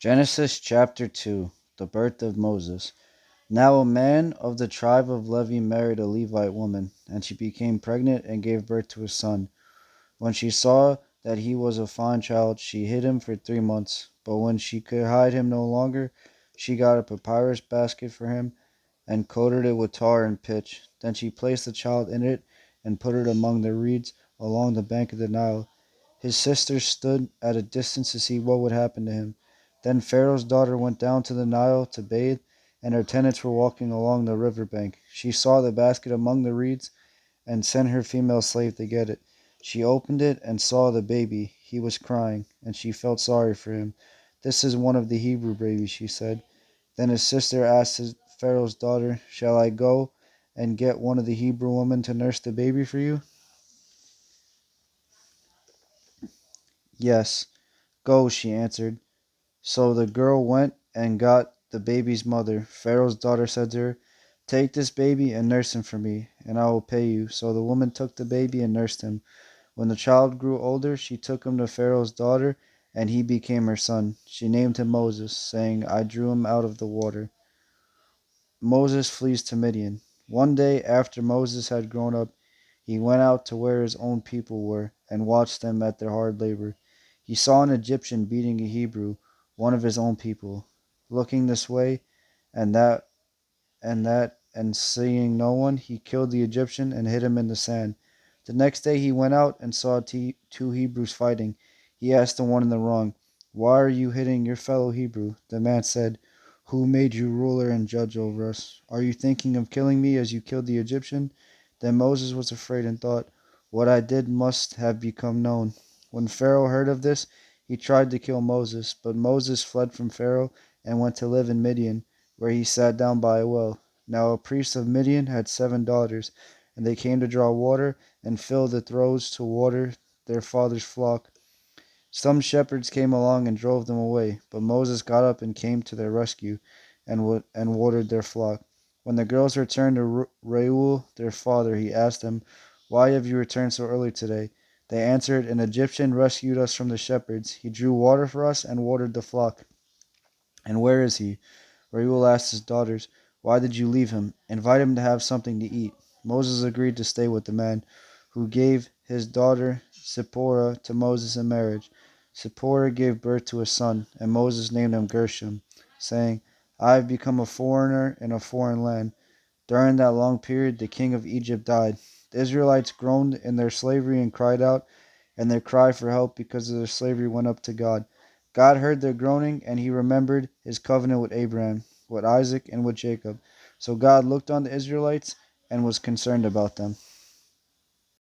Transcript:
Genesis chapter 2. The birth of Moses. Now a man of the tribe of Levi married a Levite woman, and she became pregnant and gave birth to a son. When she saw that he was a fine child, she hid him for 3 months. But when she could hide him no longer, she got a papyrus basket for him and coated it with tar and pitch. Then she placed the child in it and put it among the reeds along the bank of the Nile. His sisters stood at a distance to see what would happen to him. Then Pharaoh's daughter went down to the Nile to bathe, and her attendants were walking along the river bank. She saw the basket among the reeds and sent her female slave to get it. She opened it and saw the baby. He was crying, and she felt sorry for him. "This is one of the Hebrew babies," she said. Then his sister asked Pharaoh's daughter, "Shall I go and get one of the Hebrew women to nurse the baby for you?" "Yes, go," she answered. So the girl went and got the baby's mother. Pharaoh's daughter said to her, "Take this baby and nurse him for me, and I will pay you." So the woman took the baby and nursed him. When the child grew older, she took him to Pharaoh's daughter, and he became her son. She named him Moses, saying, "I drew him out of the water." Moses flees to Midian. One day after Moses had grown up, he went out to where his own people were and watched them at their hard labor. He saw an Egyptian beating a Hebrew, one of his own people. Looking this way and that, and seeing no one, he killed the Egyptian and hid him in the sand. The next day he went out and saw two Hebrews fighting. He asked the one in the wrong, "Why are you hitting your fellow Hebrew?" The man said, "Who made you ruler and judge over us? Are you thinking of killing me as you killed the Egyptian?" Then Moses was afraid and thought, "What I did must have become known." When Pharaoh heard of this, he tried to kill Moses, but Moses fled from Pharaoh and went to live in Midian, where he sat down by a well. Now a priest of Midian had 7 daughters, and they came to draw water and fill the troughs to water their father's flock. Some shepherds came along and drove them away, but Moses got up and came to their rescue and watered their flock. When the girls returned to Reuel, their father, he asked them, "Why have you returned so early today?" They answered, "An Egyptian rescued us from the shepherds. He drew water for us and watered the flock." "And where is he?" Reuel asked his daughters. "Why did you leave him? Invite him to have something to eat." Moses agreed to stay with the man, who gave his daughter Zipporah to Moses in marriage. Zipporah gave birth to a son, and Moses named him Gershom, saying, "I have become a foreigner in a foreign land." During that long period, the king of Egypt died. The Israelites groaned in their slavery and cried out, and their cry for help because of their slavery went up to God. God heard their groaning, and he remembered his covenant with Abraham, with Isaac, and with Jacob. So God looked on the Israelites and was concerned about them.